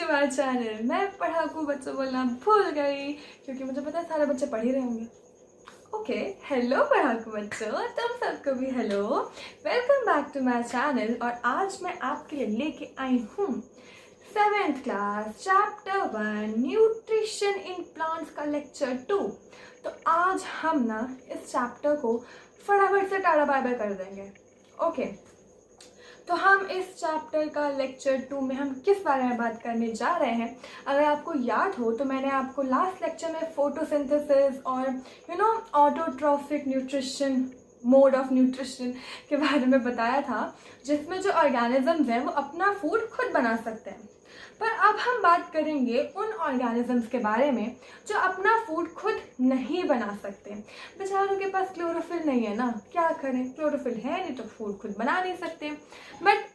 To my channel. मैं पढ़ाकू बच्चों बोलना भूल गई क्योंकि मुझे पता है सारे बच्चे पढ़ ही रहे होंगे। ओके, हेलो पढ़ाकू बच्चों, तुम सबको भी hello, welcome back to my channel. और आज मैं आपके लिए लेके आई हूँ 7th class chapter 1 nutrition in plants का लेक्चर 2। तो आज हम ना इस चैप्टर को फटाफट से टाटा बाय बाय कर देंगे। ओके, तो हम इस चैप्टर का लेक्चर 2 में हम किस बारे में बात करने जा रहे हैं। अगर आपको याद हो तो मैंने आपको लास्ट लेक्चर में फोटोसिंथेसिस और autotrophic nutrition, mode of nutrition के बारे में बताया था, जिसमें जो ऑर्गेनिजम्स हैं वो अपना फूड खुद बना सकते हैं। पर अब हम बात करेंगे उन ऑर्गेनिजम्स के बारे में जो अपना फूड खुद नहीं बना सकते। बेचारों के पास क्लोरोफिल नहीं है ना, क्या करें, क्लोरोफिल है नहीं तो फूड खुद बना नहीं सकते। बट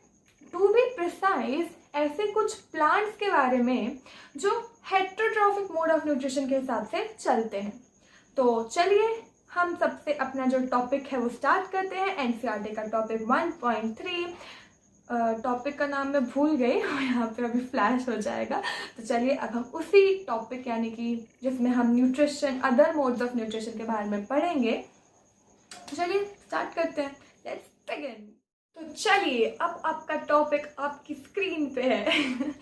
टू बी प्रिसाइज, ऐसे कुछ प्लांट्स के बारे में जो हेटेरोट्रॉफिक मोड ऑफ न्यूट्रिशन के हिसाब से चलते हैं। तो चलिए हम सबसे अपना जो टॉपिक है वो स्टार्ट करते हैं। एनसीईआरटी का टॉपिक 1.3, टॉपिक का नाम मैं भूल गई और यहाँ पे अभी फ्लैश हो जाएगा। तो चलिए अब हम उसी टॉपिक यानी कि जिसमें हम nutrition, other modes of nutrition के बारे में पढ़ेंगे, चलिए स्टार्ट करते हैं। Let's begin. तो चलिए अब आपका टॉपिक आपकी स्क्रीन पे है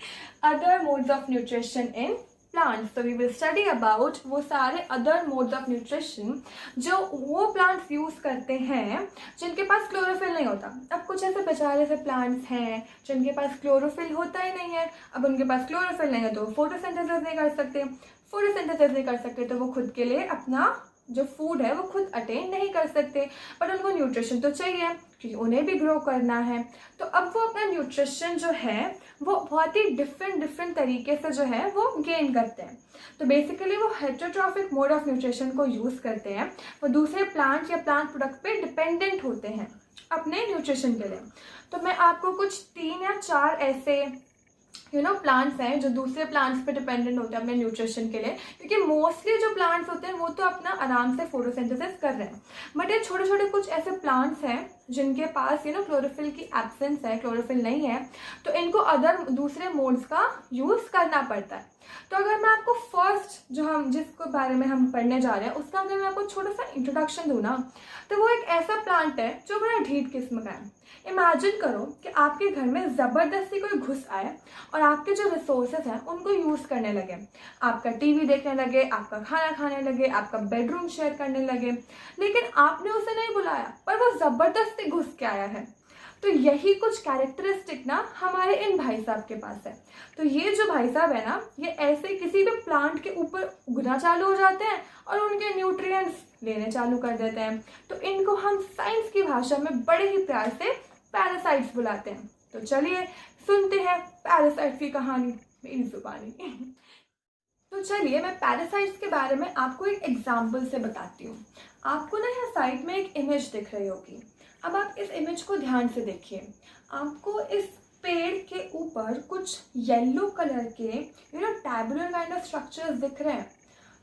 other modes of nutrition in plants. तो वी विल स्टडी अबाउट वो सारे अदर मोड्स ऑफ न्यूट्रिशन जो वो प्लांट्स यूज करते हैं जिनके पास क्लोरोफिल नहीं होता। अब कुछ ऐसे बेचारे से प्लांट्स हैं जिनके पास क्लोरोफिल होता ही नहीं है। अब उनके पास क्लोरोफिल नहीं है तो फोटोसिंथेसिस नहीं कर सकते। फोटोसिंथेसिस नहीं कर सकते तो वो खुद के लिए अपना जो फूड है वो खुद अटेन नहीं कर सकते। बट उनको न्यूट्रिशन तो चाहिए क्योंकि उन्हें भी ग्रो करना है। तो अब वो अपना न्यूट्रिशन जो है वो बहुत ही डिफरेंट तरीके से जो है वो गेन करते हैं। तो बेसिकली वो हेटेरोट्रॉफिक मोड ऑफ न्यूट्रिशन को यूज़ करते हैं। वो दूसरे प्लांट या प्लांट प्रोडक्ट पे डिपेंडेंट होते हैं अपने न्यूट्रिशन के लिए। तो मैं आपको कुछ 3 या 4 ऐसे प्लांट्स हैं जो दूसरे प्लांट्स पे डिपेंडेंट होते हैं अपने न्यूट्रिशन के लिए, क्योंकि मोस्टली जो प्लांट्स होते हैं वो तो अपना आराम से फोटोसिंथेसिस कर रहे हैं। बट ये छोटे छोटे कुछ ऐसे प्लांट्स हैं जिनके पास क्लोरोफिल की एब्सेंस है, क्लोरोफिल नहीं है, तो इनको अदर दूसरे मोड्स का यूज़ करना पड़ता है। तो अगर मैं आपको फर्स्ट जो हम जिसके बारे में हम पढ़ने जा रहे हैं उसका अगर मैं आपको छोटा सा इंट्रोडक्शन दूँ ना, तो वो एक ऐसा प्लांट है जो बड़ा ढीठ किस्म का है। इमेजिन करो कि आपके घर में ज़बरदस्ती कोई घुस आए और आपके जो रिसोर्सेज हैं उनको यूज़ करने लगे। आपका टीवी देखने लगे, आपका खाना खाने लगे, आपका बेडरूम शेयर करने लगे, लेकिन आपने उसे नहीं बुलाया पर वो ज़बरदस्ती घुस के आया है। तो यही कुछ कैरेक्टरिस्टिक ना हमारे इन भाई साहब के पास है। तो ये जो भाई साहब है ना, ये ऐसे किसी भी प्लांट के ऊपर उगना चालू हो जाते हैं और उनके न्यूट्रिएंट्स लेने चालू कर देते हैं। तो इनको हम साइंस की भाषा में बड़े ही प्यार से पैरासाइट्स बुलाते हैं। तो चलिए सुनते हैं पैरासाइट्स की कहानी मेरी जुबानी तो चलिए मैं पैरासाइट्स के बारे में आपको एक एग्जाम्पल से बताती हूँ। आपको ना यहाँ साइड में एक इमेज दिख रही होगी। अब आप इस इमेज को ध्यान से देखिए। आपको इस पेड़ के ऊपर कुछ येलो कलर के टैबुलर काइंड ऑफ स्ट्रक्चर्स दिख रहे हैं।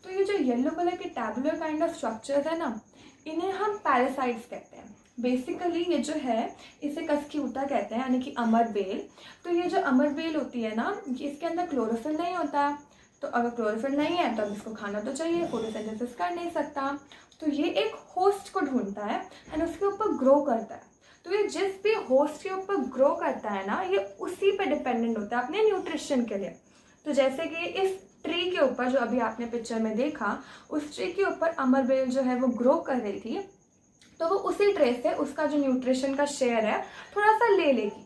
तो ये जो येलो कलर के टैबुलर काइंड ऑफ स्ट्रक्चर्स है ना, इन्हें हम पैरासाइट्स कहते हैं। बेसिकली ये जो है इसे कस्क्यूटा कहते हैं, यानी कि अमर बेल। तो ये जो अमर बेल होती है ना, इसके अंदर क्लोरोफिल नहीं होता। तो अगर क्लोरोफिल नहीं है तो अब इसको खाना तो चाहिए, फोटोसिंथेसिस कर नहीं सकता। तो ये एक होस्ट को ढूंढता है एंड उसके ऊपर ग्रो करता है। तो ये जिस भी होस्ट के ऊपर ग्रो करता है ना, ये उसी पे डिपेंडेंट होता है अपने न्यूट्रिशन के लिए। तो जैसे कि इस ट्री के ऊपर जो अभी आपने पिक्चर में देखा, उस ट्री के ऊपर अमर बेल जो है वो ग्रो कर रही थी, तो वो उसी ट्रे से उसका जो न्यूट्रिशन का शेयर है थोड़ा सा ले लेगी।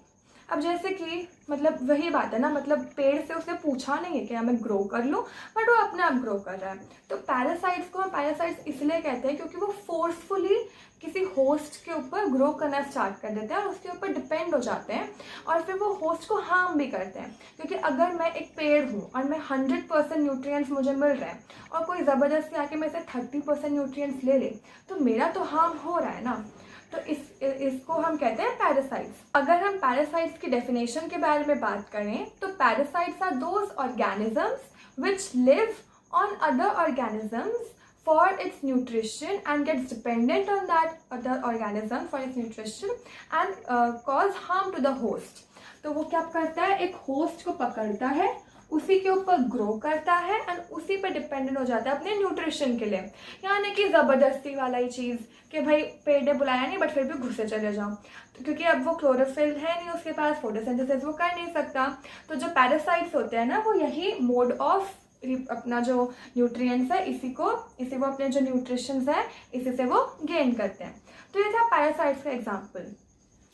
अब जैसे कि मतलब वही बात है ना, मतलब पेड़ से उसने पूछा नहीं है कि मैं ग्रो कर लूँ, बट वो अपने आप ग्रो कर रहा है। तो पैरासाइट्स को हम पैरासाइट्स इसलिए कहते हैं क्योंकि वो फोर्सफुली किसी होस्ट के ऊपर ग्रो करना स्टार्ट कर देते हैं और उसके ऊपर डिपेंड हो जाते हैं और फिर वो होस्ट को हार्म भी करते हैं। क्योंकि अगर मैं एक पेड़ हूँ और मैं 100% न्यूट्रिएंट्स मुझे मिल रहे हैं और कोई ज़बरदस्ती आके मेरे से 30% न्यूट्रिएंट्स ले ले, तो मेरा तो हार्म हो रहा है ना। तो इसको हम कहते हैं पैरासाइट्स। अगर हम पैरासाइट्स की डेफिनेशन के बारे में बात करें तो parasites are those organisms which live on other organisms for its nutrition and gets dependent on that other organism for its nutrition and cause harm to the host। तो वो क्या करता है, एक होस्ट को पकड़ता है उसी के ऊपर ग्रो करता है एंड उसी पे डिपेंडेंट हो जाता है अपने न्यूट्रिशन के लिए। यानी कि ज़बरदस्ती वाला ही चीज़ कि भाई पेट ने बुलाया नहीं बट फिर भी घुसे चले जाओ, तो क्योंकि अब वो क्लोरोफिल है नहीं उसके पास, फोटोसिंथेसिस वो कर नहीं सकता। तो जो पैरासाइट्स होते हैं ना वो यही मोड ऑफ अपना जो न्यूट्रिएंट्स है इसी वो अपने जो न्यूट्रिशंस है इसी से वो गेन करते हैं। तो ये था पैरासाइट्स का एग्जाम्पल।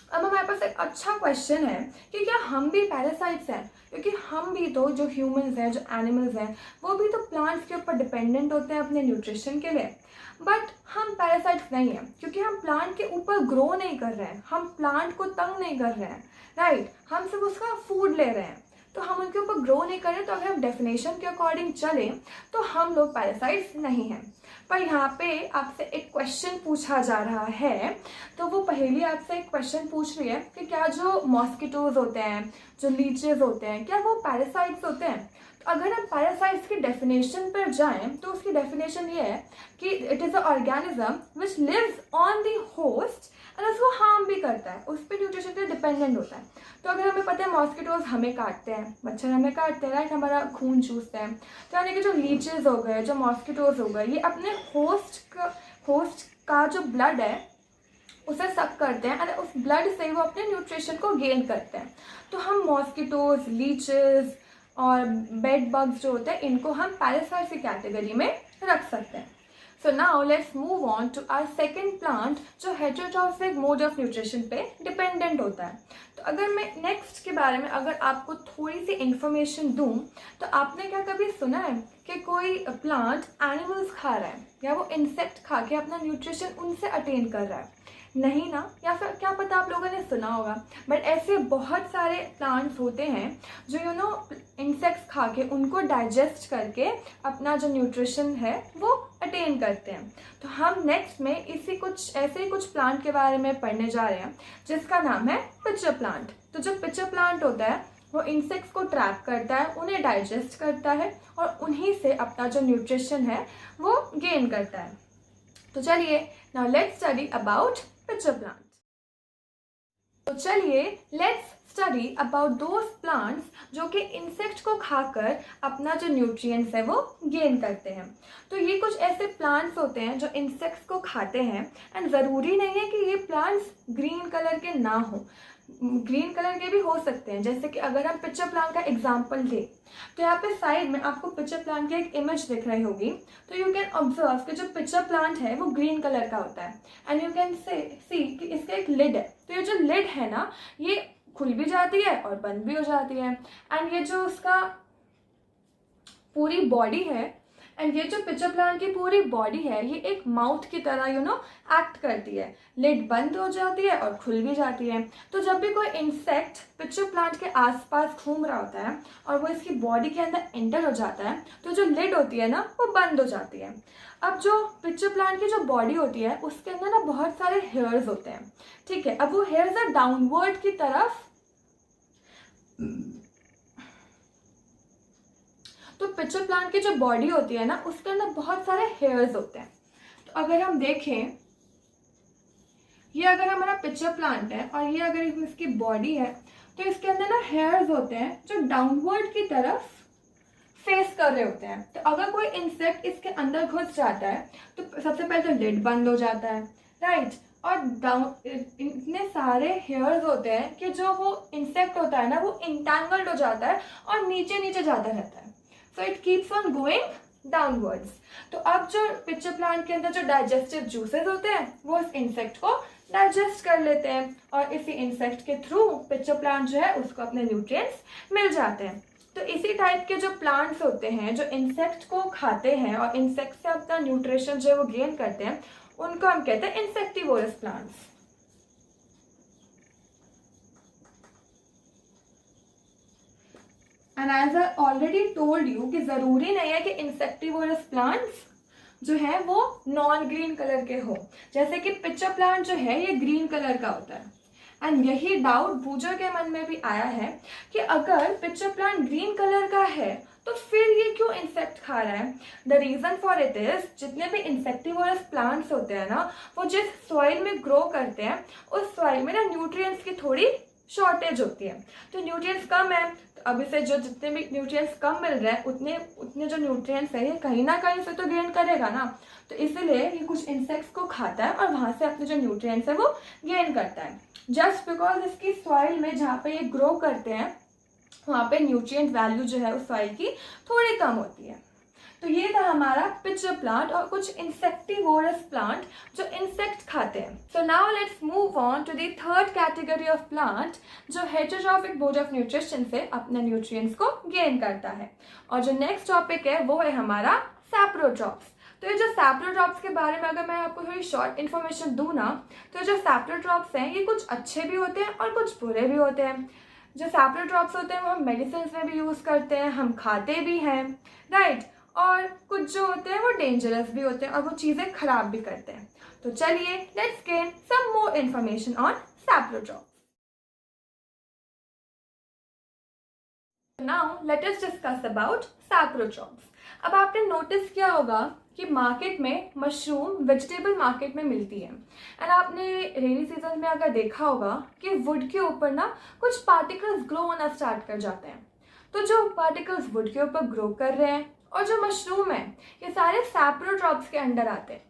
अब हमारे पास एक अच्छा क्वेश्चन है कि क्या हम भी पैरासाइट्स हैं, क्योंकि हम भी तो जो ह्यूमंस हैं जो एनिमल्स हैं वो भी तो प्लांट्स के ऊपर डिपेंडेंट होते हैं अपने न्यूट्रिशन के लिए। बट हम पैरासाइट्स नहीं हैं क्योंकि हम प्लांट के ऊपर ग्रो नहीं कर रहे हैं, हम प्लांट को तंग नहीं कर रहे हैं, राइट, हम सिर्फ उसका फूड ले रहे हैं, तो हम उनके ऊपर ग्रो नहीं कर रहे। तो अगर हम डेफिनेशन के अकॉर्डिंग चलें तो हम लोग पैरासाइट्स नहीं हैं। पर यहाँ पे आपसे एक क्वेश्चन पूछा जा रहा है, तो वो पहेली आपसे एक क्वेश्चन पूछ रही है कि क्या जो मॉस्किटोज होते हैं, जो लीचेस होते हैं, क्या वो पैरासाइट्स होते हैं। तो अगर हम पैरासाइट्स की डेफिनेशन पर जाएं तो उसकी डेफिनेशन ये है कि it is a organism which lives on the host and उसको हार्म भी करता है, उस पर न्यूट्रिशन पे डिपेंडेंट होता है। तो अगर हमें पता है मॉस्किटोज हमें काटते हैं, मच्छर हमें काटते हैं, राइट, हमारा खून चूसते हैं, तो यानी कि जो लीचेस हो गए, जो मॉस्किटोज हो गए, ये अपने होस्ट का जो ब्लड है उसे सक करते हैं और उस ब्लड से वो अपने न्यूट्रिशन को गेन करते हैं। तो हम मॉस्किटोज, लीचेस और बेड बग्स जो होते हैं इनको हम पैरासाइट्स की कैटेगरी में रख सकते हैं। So now let's move on to our second plant जो हेटेरोट्रॉफिक मोड ऑफ न्यूट्रिशन पे डिपेंडेंट होता है। तो अगर मैं नेक्स्ट के बारे में अगर आपको थोड़ी सी इंफॉर्मेशन दूं तो आपने क्या कभी सुना है कि कोई प्लांट एनिमल्स खा रहा है या वो इंसेक्ट खा के अपना न्यूट्रिशन उनसे अटेन कर रहा है? नहीं ना, या फिर क्या पता आप लोगों ने सुना होगा, बट ऐसे बहुत सारे प्लांट्स होते हैं जो इंसेक्ट्स खा के उनको डाइजेस्ट करके अपना जो न्यूट्रिशन है वो अटेन करते हैं। तो हम नेक्स्ट में ऐसे ही कुछ प्लांट के बारे में पढ़ने जा रहे हैं जिसका नाम है पिचर प्लांट। तो जो पिचर प्लांट होता है वो इंसेक्ट्स को ट्रैप करता है, उन्हें डाइजेस्ट करता है और उन्हीं से अपना जो न्यूट्रिशन है वो गेन करता है। तो चलिए now let's study about pitcher plant. तो चलिए let's study about those plants जो कि इंसेक्ट को खाकर अपना जो न्यूट्रिएंट्स है वो गेन करते हैं। तो ये कुछ ऐसे प्लांट्स होते हैं जो इंसेक्ट्स को खाते हैं एंड ज़रूरी नहीं है कि ये प्लांट्स ग्रीन कलर के ना हो, ग्रीन कलर के भी हो सकते हैं। जैसे कि अगर हम पिचर प्लांट का एग्जांपल लें तो यहाँ पे साइड में आपको पिचर प्लांट की एक इमेज दिख रही होगी, तो यू कैन ऑब्जर्व कि जो पिचर प्लांट है वो ग्रीन कलर का होता है एंड यू कैन सी कि इसका एक लिड है। तो ये जो लिड है ना ये खुल भी जाती है और बंद भी हो जाती है एंड ये जो उसका पूरी बॉडी है एंड ये जो पिचर प्लांट की पूरी बॉडी है ये एक माउथ की तरह एक्ट करती है। लिड बंद हो जाती है और खुल भी जाती है। तो जब भी कोई इंसेक्ट पिचर प्लांट के आसपास घूम रहा होता है और वो इसकी बॉडी के अंदर एंटर हो जाता है तो जो लिड होती है ना वो बंद हो जाती है। अब जो पिचर प्लांट की जो बॉडी होती है उसके अंदर ना बहुत सारे हेयर्स होते हैं, ठीक है। अब वो हेयर्स है डाउनवर्ड की तरफ, तो पिचर प्लांट की जो बॉडी होती है ना उसके अंदर बहुत सारे हेयर्स होते हैं। तो अगर हम देखें ये अगर हमारा पिचर प्लांट है और ये अगर इसकी बॉडी है तो इसके अंदर ना हेयर्स होते हैं जो डाउनवर्ड की तरफ फेस कर रहे होते हैं। तो अगर कोई इंसेक्ट इसके अंदर घुस जाता है तो सबसे पहले तो लिड बंद हो जाता है, राइट, और इतने सारे हेयर्स होते हैं कि जो वो इंसेक्ट होता है ना वो इंटैंगल्ड हो जाता है और नीचे नीचे जाता रहता है। So it keeps on going downwards. तो अब जो पिचर प्लांट के अंदर जो डाइजेस्टिव जूसेस होते हैं वो इस इंसेक्ट को डाइजेस्ट कर लेते हैं और इसी इंसेक्ट के थ्रू पिचर प्लांट जो है उसको अपने न्यूट्रिएंट्स मिल जाते हैं। तो इसी टाइप के जो प्लांट्स होते हैं जो इंसेक्ट को खाते हैं और इंसेक्ट से अपना न्यूट्रिशन जो है वो गेन करते हैं उनको हम कहते हैं insectivorous plants. And as I already told you कि ज़रूरी नहीं है कि इंसेक्टिवोरस प्लांट्स जो है वो नॉन ग्रीन कलर के हो। जैसे कि पिचर प्लांट जो है ये ग्रीन कलर का होता है एंड यही डाउट बूजर के मन में भी आया है कि अगर पिचर प्लांट ग्रीन कलर का है तो फिर ये क्यों इंसेक्ट खा रहा है। The reason for it is जितने भी इंसेक्टिवोरस प्लांट्स होते हैं ना वो जिस सॉइल में ग्रो करते हैं उस सॉइल में ना न्यूट्रिएंट्स की थोड़ी शॉर्टेज होती है। तो न्यूट्रिएंट्स कम है, तो अब इसे जो जितने भी न्यूट्रिएंट्स कम मिल रहे हैं उतने उतने जो न्यूट्रिएंट्स है ये कहीं ना कहीं से तो गेन करेगा ना। तो इसीलिए ये कुछ इंसेक्ट्स को खाता है और वहाँ से अपने जो न्यूट्रिएंट्स है वो गेन करता है। जस्ट बिकॉज इसकी सॉइल में जहाँ पे ये ग्रो करते हैं वहाँ पे न्यूट्रिएंट वैल्यू जो है उस सॉइल की थोड़ी कम होती है। तो ये था हमारा पिचर प्लांट और कुछ इंसेक्टिवोरस प्लांट जो इंसेक्ट खाते हैं। So now let's move on to the third category of plant जो हेटेरोट्रॉफिक मोड ऑफ न्यूट्रिशन से अपने न्यूट्रिएंट्स को गेन करता है। और जो नेक्स्ट टॉपिक है वो है हमारा सैप्रोट्रॉप्स। तो ये जो सैप्रोट्रॉप्स के बारे में अगर मैं आपको थोड़ी शॉर्ट इन्फॉर्मेशन दूँ ना, तो जो सैप्रोट्रॉप्स हैं ये कुछ अच्छे भी होते हैं और कुछ बुरे भी होते हैं। जो सैप्रोट्रॉप्स होते हैं वो हम मेडिसिन में भी यूज़ करते हैं, हम खाते भी हैं, राइट। और कुछ जो होते हैं वो डेंजरस भी होते हैं और वो चीज़ें खराब भी करते हैं। तो चलिए let's gain some more information on saprotrophs. Now let us discuss about saprotrophs. अब आपने नोटिस किया होगा कि मार्केट में मशरूम वेजिटेबल मार्केट में मिलती है एंड आपने रेनी सीजन में अगर देखा होगा कि वुड के ऊपर ना कुछ पार्टिकल्स ग्रो होना स्टार्ट कर जाते हैं। तो जो पार्टिकल्स वुड के ऊपर ग्रो कर रहे हैं और जो मशरूम है ये सारे सैप्रोट्रॉप्स के अंडर आते हैं।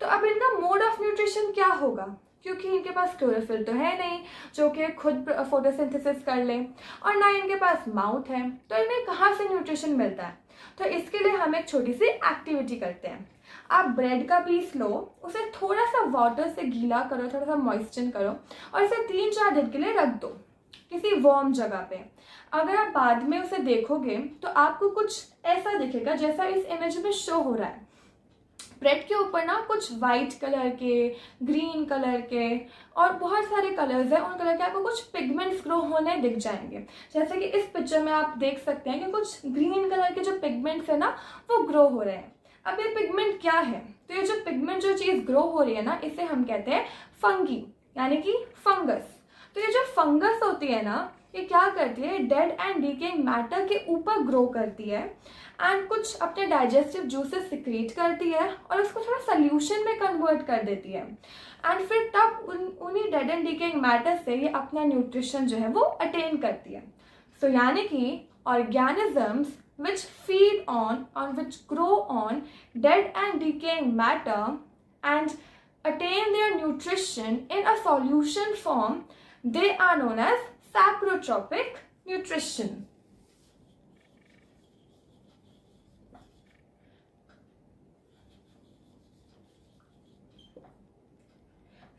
तो अब इनका मोड ऑफ न्यूट्रिशन क्या होगा, क्योंकि इनके पास क्लोरोफिल तो है नहीं जो कि खुद फोटोसिंथेसिस कर ले और ना इनके पास माउथ है, तो इन्हें कहाँ से न्यूट्रिशन मिलता है। तो इसके लिए हम एक छोटी सी एक्टिविटी करते हैं। आप ब्रेड का पीस लो, उसे थोड़ा सा वाटर से गीला करो, थोड़ा सा मॉइस्चर करो और इसे 3-4 दिन के लिए रख दो किसी वार्म जगह पे। अगर आप बाद में उसे देखोगे तो आपको कुछ ऐसा दिखेगा जैसा इस इमेज में शो हो रहा है। ब्रेड के ऊपर ना कुछ वाइट कलर के, ग्रीन कलर के और बहुत सारे कलर्स हैं, उन कलर के आपको कुछ पिगमेंट्स ग्रो होने दिख जाएंगे। जैसे कि इस पिक्चर में आप देख सकते हैं कि कुछ ग्रीन कलर के जो पिगमेंट्स है ना वो ग्रो हो रहे हैं। अब ये पिगमेंट क्या है, तो ये जो पिगमेंट जो चीज़ ग्रो हो रही है ना इसे हम कहते हैं फंगी यानी कि फंगस। तो ये जो फंगस होती है ना ये क्या करती है, डेड एंड डीकेइंग मैटर के ऊपर ग्रो करती है एंड कुछ अपने डाइजेस्टिव जूसेस सिक्रीट करती है और उसको थोड़ा सोल्यूशन में कन्वर्ट कर देती है एंड फिर तब उन्हीं डेड एंड डीकेइंग मैटर से ये अपना न्यूट्रिशन जो है वो अटेन करती है। सो यानी कि organisms which feed on or which grow on dead and decaying matter and attain their nutrition in a solution form, they are known as saprotropic nutrition.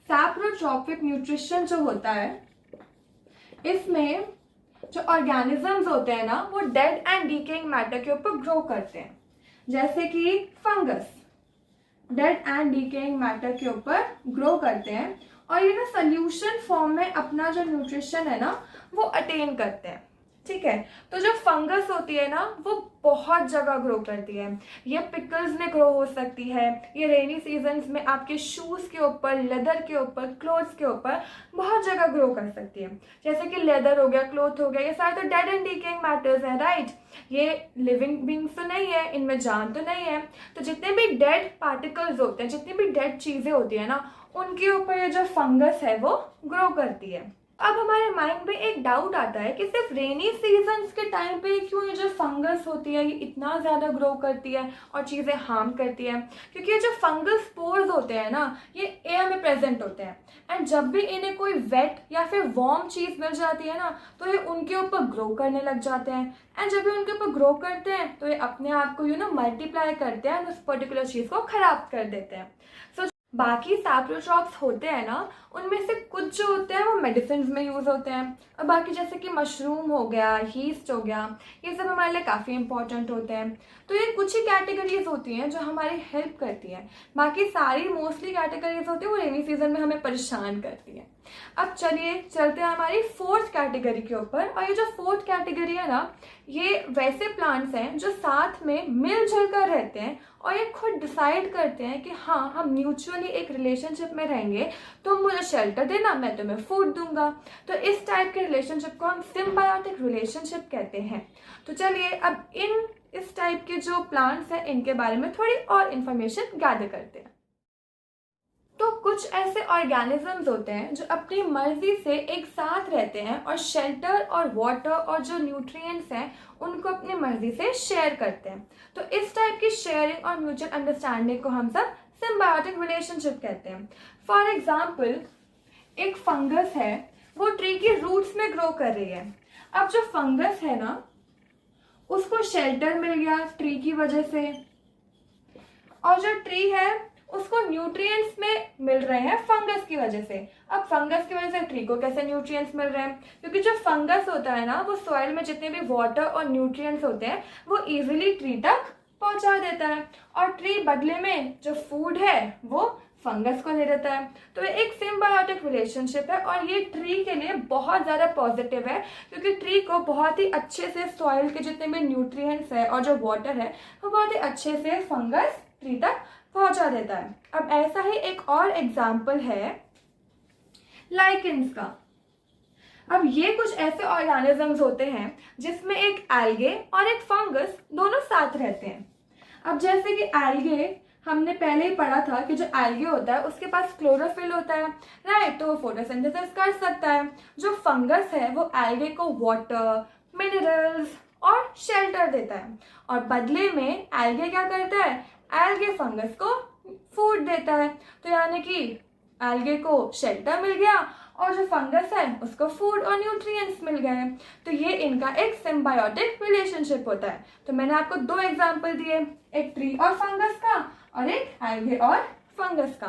Saprotrophic nutrition जो होता है इसमें जो ऑर्गेनिजम्स होते हैं ना वो डेड एंड डीकेइंग मैटर के ऊपर ग्रो करते हैं। जैसे कि fungus dead and decaying matter के ऊपर ग्रो करते हैं और ये ना सोल्यूशन फॉर्म में अपना जो न्यूट्रिशन है ना वो अटेन करते हैं। ठीक है, तो जो फंगस होती है ना वो बहुत जगह ग्रो करती है। ये पिकल्स में ग्रो हो सकती है, ये रेनी सीजन्स में आपके शूज़ के ऊपर, लेदर के ऊपर, क्लोथ्स के ऊपर बहुत जगह ग्रो कर सकती है। जैसे कि लेदर हो गया, क्लोथ हो गया, ये सारे तो डेड एंड डीकेइंग मैटर्स हैं, राइट। ये लिविंग बींग्स तो नहीं है, इनमें जान तो नहीं है। तो जितने भी डेड पार्टिकल्स होते हैं, जितनी भी डेड चीज़ें होती है ना उनके ऊपर ये जो फंगस है वो ग्रो करती है। अब हमारे माइंड में एक डाउट आता है कि सिर्फ रेनी सीजन्स के टाइम पे क्यों ये जो फंगस होती है ये इतना ज़्यादा ग्रो करती है और चीज़ें हार्म करती है। क्योंकि ये जो फंगस स्पोर्स होते हैं ना ये एयर में प्रेजेंट होते हैं एंड जब भी इन्हें कोई वेट या फिर वार्म चीज़ मिल जाती है ना तो ये उनके ऊपर ग्रो करने लग जाते हैं एंड जब भी उनके ऊपर ग्रो करते हैं तो ये अपने आप को मल्टीप्लाई करते हैं और उस पर्टिकुलर चीज़ को ख़राब कर देते हैं। बाकी सैप्रोट्रॉप्स होते हैं ना उनमें से कुछ जो होते हैं वो मेडिसिन में यूज़ होते हैं और बाकी जैसे कि मशरूम हो गया, यीस्ट हो गया, ये सब हमारे लिए काफ़ी इंपॉर्टेंट होते हैं। तो ये कुछ ही कैटेगरीज होती हैं जो हमारी हेल्प करती हैं, बाकी सारी मोस्टली कैटेगरीज होती है वो रेनी सीजन में हमें परेशान करती है। अब चलिए चलते हैं हमारी फोर्थ कैटेगरी के ऊपर। और ये जो फोर्थ कैटेगरी है ना ये वैसे प्लांट्स हैं जो साथ में मिलजुल कर रहते हैं और ये खुद डिसाइड करते हैं कि हाँ हम म्यूचुअली एक रिलेशनशिप में रहेंगे, तुम मुझे शेल्टर देना, मैं तुम्हें फूड दूंगा। तो इस टाइप के रिलेशनशिप को हम सिम्बायोटिक रिलेशनशिप कहते हैं। तो चलिए अब इस टाइप के जो प्लांट्स हैं इनके बारे में थोड़ी और इन्फॉर्मेशन गैदर करते हैं। तो कुछ ऐसे ऑर्गेनिजम्स होते हैं जो अपनी मर्जी से एक साथ रहते हैं और शेल्टर और वाटर और जो न्यूट्रिएंट्स हैं उनको अपनी मर्जी से शेयर करते हैं। तो इस टाइप की शेयरिंग और म्यूचुअल अंडरस्टैंडिंग को हम सब सिम्बायोटिक रिलेशनशिप कहते हैं। फॉर एग्जाम्पल, एक फंगस है, वो ट्री की रूट्स में ग्रो कर रही है। अब जो फंगस है ना, उसको शेल्टर मिल गया ट्री की वजह से, और जो ट्री है उसको न्यूट्रिएंट्स में मिल रहे हैं फंगस की वजह से। अब फंगस की वजह से ट्री को कैसे न्यूट्रिएंट्स मिल रहे हैं? क्योंकि जो फंगस होता है ना, वो सॉइल में जितने भी वाटर और न्यूट्रिएंट्स होते हैं वो इजीली ट्री तक पहुंचा देता है, और ट्री बदले में जो फूड है वो फंगस को दे देता है। तो ये एक सिम्बायोटिक रिलेशनशिप है, और ये ट्री के लिए बहुत ज़्यादा पॉजिटिव है, क्योंकि ट्री को बहुत ही अच्छे से सॉइल के जितने भी न्यूट्रिएंट्स है और जो वाटर है वो बहुत ही अच्छे से फंगस ट्री तक पहुंचा देता है। अब ऐसा ही एक और एग्जाम्पल है लाइकेंस का। अब ये कुछ ऐसे ऑर्गेनिजम्स होते हैं जिसमें एक एल्गे और एक फंगस दोनों साथ रहते हैं। अब जैसे कि एल्गे, हमने पहले ही पढ़ा था कि जो एल्गे होता है उसके पास क्लोरोफिल होता है, राइट, तो वो फोटोसिंथेसिस कर सकता है। जो फंगस है वो एल्गे को वाटर, मिनरल्स और शेल्टर देता है, और बदले में एल्गे क्या करता है? एल्गे फंगस को फूड देता है। तो यानी कि एल्गे को शेल्टर मिल गया और जो फंगस है उसको फूड और न्यूट्रिएंट्स मिल गए। तो ये इनका एक सिम्बायोटिक रिलेशनशिप होता है। तो मैंने आपको दो एग्जांपल दिए, एक ट्री और फंगस का और एक एल्गे और फंगस का।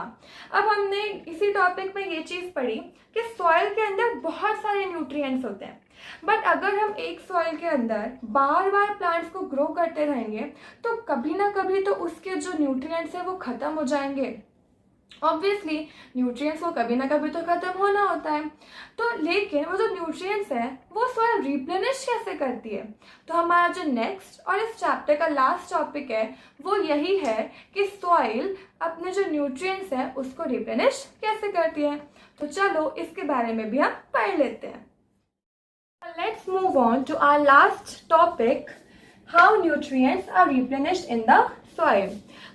अब हमने इसी टॉपिक में ये चीज़ पढ़ी कि सॉइल के अंदर बहुत सारे न्यूट्रिएंट्स होते हैं, बट अगर हम एक सॉइल के अंदर बार बार प्लांट्स को ग्रो करते रहेंगे तो कभी ना कभी तो उसके जो न्यूट्रिएंट्स है वो खत्म हो जाएंगे। ऑब्वियसली न्यूट्रिएंट्स को कभी ना कभी तो खत्म होना होता है। तो लेकिन वो जो न्यूट्रिएंट्स है वो सॉइल रिप्लेनिश कैसे करती है? तो हमारा जो नेक्स्ट और इस चैप्टर का लास्ट टॉपिक है वो यही है कि सॉइल अपने जो न्यूट्रिएंट्स है उसको रिप्लेनिश कैसे करती है। तो चलो इसके बारे में भी हम पढ़ लेते हैं। Let's move on to our last topic, how nutrients are replenished in the soil.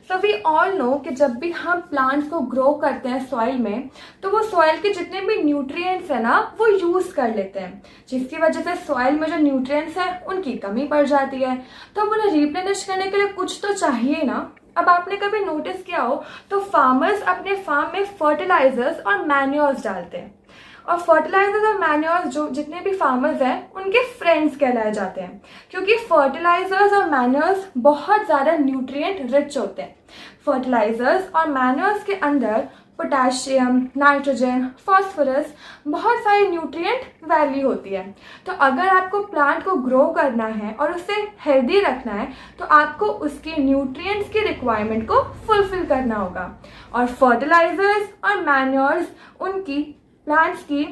So we all know कि जब भी हम प्लांट्स को ग्रो करते हैं सॉइल में तो वो सॉइल के जितने भी न्यूट्रिएंट्स है ना वो यूज़ कर लेते हैं, जिसकी वजह से सॉइल में जो न्यूट्रिएंट्स है उनकी कमी पड़ जाती है। तो अब उन्हें रिप्लेनिश करने के लिए कुछ तो चाहिए ना। अब आपने कभी नोटिस किया हो तो फार्मर्स अपने फार्म में फर्टिलाइजर्स और मैन्योर्स डालते हैं, और फर्टिलाइजर्स और मैन्योर्स जो जितने भी फार्मर्स हैं उनके फ्रेंड्स कहलाए जाते हैं, क्योंकि फर्टिलाइजर्स और मैन्योर्स बहुत ज़्यादा न्यूट्रिएंट रिच होते हैं। फर्टिलाइजर्स और मैन्योर्स के अंदर पोटेशियम, नाइट्रोजन, फास्फोरस, बहुत सारी न्यूट्रिएंट वैल्यू होती है। तो अगर आपको प्लांट को ग्रो करना है और उसे हेल्दी रखना है तो आपको उसके न्यूट्रिएंट्स की रिक्वायरमेंट को फुलफिल करना होगा, और फर्टिलाइजर्स और मैन्योर्स उनकी प्लांट्स की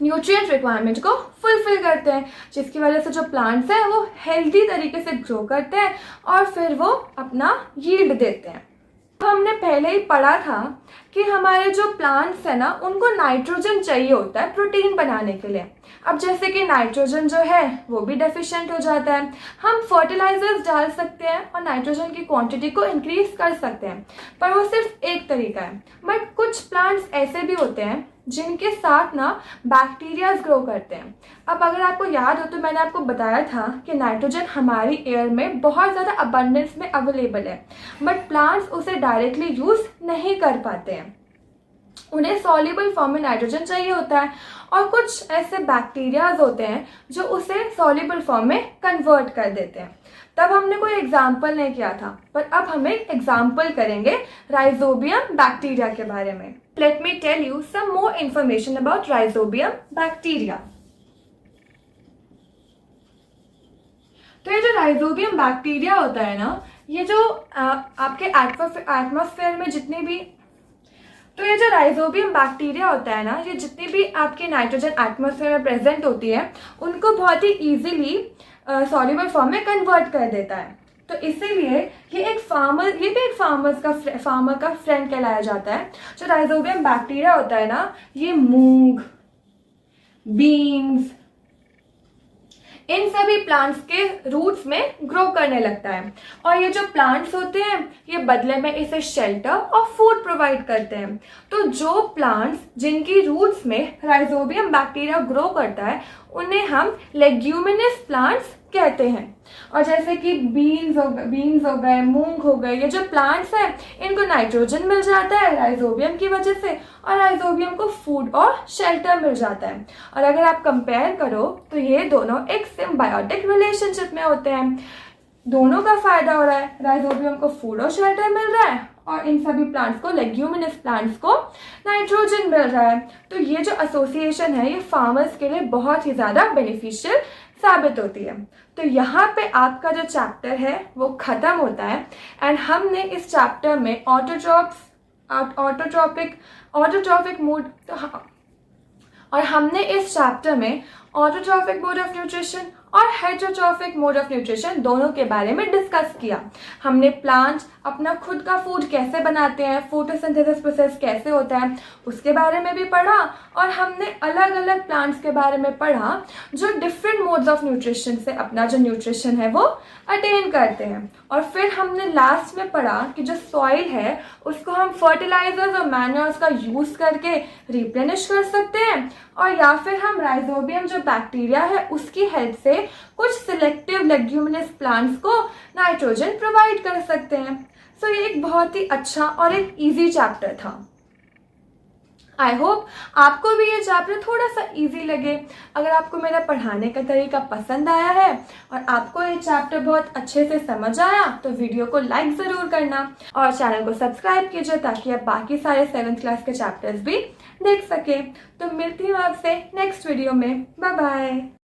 न्यूट्रिएंट रिक्वायरमेंट को फुलफिल करते हैं, जिसकी वजह से जो प्लांट्स हैं वो हेल्दी तरीके से ग्रो करते हैं और फिर वो अपना यील्ड देते हैं। हमने पहले ही पढ़ा था कि हमारे जो प्लांट्स हैं ना उनको नाइट्रोजन चाहिए होता है प्रोटीन बनाने के लिए। अब जैसे कि नाइट्रोजन जो है वो भी डेफिशिएंट हो जाता है, हम फर्टिलाइजर्स डाल सकते हैं और नाइट्रोजन की क्वांटिटी को इंक्रीज कर सकते हैं, पर वो सिर्फ एक तरीका है। बट कुछ प्लांट्स ऐसे भी होते हैं जिनके साथ ना बैक्टीरियाज ग्रो करते हैं। अब अगर आपको याद हो तो मैंने आपको बताया था कि नाइट्रोजन हमारी एयर में बहुत ज़्यादा अबंडेंस में अवेलेबल है, बट प्लांट्स उसे डायरेक्टली यूज़ नहीं कर पाते हैं, उन्हें सॉल्युबल फॉर्म में नाइट्रोजन चाहिए होता है, और कुछ ऐसे बैक्टीरियाज होते हैं जो उसे सॉल्युबल फॉर्म में कन्वर्ट कर देते हैं। तब हमने कोई एग्जाम्पल नहीं किया था, पर अब हम एक एग्जाम्पल करेंगे राइजोबियम बैक्टीरिया के बारे में। Let me tell you some more information about rhizobium bacteria. तो ये जो राइजोबियम बैक्टीरिया होता है ना, ये जो आपके एटमॉस्फेयर में जितने भी तो ये जो राइजोबियम बैक्टीरिया होता है ना, ये जितनी भी आपके नाइट्रोजन एटमॉस्फेयर में प्रेजेंट होती है उनको बहुत ही इजीली सॉल्युबल फॉर्म में कन्वर्ट कर देता है। तो इसीलिए ये भी एक फार्मर का फ्रेंड कहलाया जाता है। जो राइजोबियम बैक्टीरिया होता है ना, ये मूंग, बीन्स, इन सभी प्लांट्स के रूट्स में ग्रो करने लगता है। और ये जो प्लांट्स होते हैं ये बदले में इसे शेल्टर और फूड प्रोवाइड करते हैं। तो जो प्लांट्स जिनकी रूट्स में राइजोबियम बैक्टीरिया ग्रो करता है उन्हें हम लेग्यूमिनस प्लांट्स कहते हैं। और जैसे कि बीन्स हो गए, मूंग हो गए, ये जो प्लांट्स हैं इनको नाइट्रोजन मिल जाता है राइजोबियम की वजह से, और राइजोबियम को फूड और शेल्टर मिल जाता है। और अगर आप कंपेयर करो तो ये दोनों एक सिम्बायोटिक रिलेशनशिप में होते हैं। दोनों का फायदा हो रहा है, राइजोबियम को फूड और शेल्टर मिल रहा है और इन सभी प्लांट्स को, लेग्यूमिनस प्लांट्स को नाइट्रोजन मिल रहा है। तो ये जो एसोसिएशन है ये फार्मर्स के लिए बहुत ही ज़्यादा बेनिफिशियल साबित होती है। तो यहाँ पे आपका जो चैप्टर है वो ख़त्म होता है एंड हमने इस चैप्टर में ऑटोट्रॉपिक मोड और हमने इस चैप्टर में ऑटोट्रॉपिक मोड ऑफ न्यूट्रिशन और हेटेरोट्रॉपिक मोड ऑफ न्यूट्रिशन दोनों के बारे में डिस्कस किया। हमने प्लांट्स अपना खुद का फूड कैसे बनाते हैं, फोटोसिंथेसिस प्रोसेस कैसे होता है उसके बारे में भी पढ़ा, और हमने अलग अलग प्लांट्स के बारे में पढ़ा जो डिफरेंट मोड्स ऑफ न्यूट्रिशन से अपना जो न्यूट्रिशन है वो अटेन करते हैं। और फिर हमने लास्ट में पढ़ा कि जो सॉइल है उसको हम फर्टिलाइजर्स और मैन्योर्स का यूज़ करके रिप्लेनिश कर सकते हैं, और या फिर हम राइजोबियम जो बैक्टीरिया है उसकी हेल्प से कुछ सिलेक्टिव लेग्यूमिनस प्लांट्स को नाइट्रोजन प्रोवाइड कर सकते हैं। सो ये एक बहुत ही अच्छा और एक इजी चैप्टर था। आई होप आपको भी ये चैप्टर थोड़ा सा इजी लगे। अगर आपको मेरा पढ़ाने का तरीका पसंद आया है और आपको ये चैप्टर बहुत अच्छे से समझ आया तो वीडियो को लाइक ज़रूर करना और चैनल को सब्सक्राइब कीजिए ताकि आप बाकी सारे 7th क्लास के चैप्टर्स भी देख सके। तो मिलती हूँ आपसे नेक्स्ट वीडियो में। Bye bye.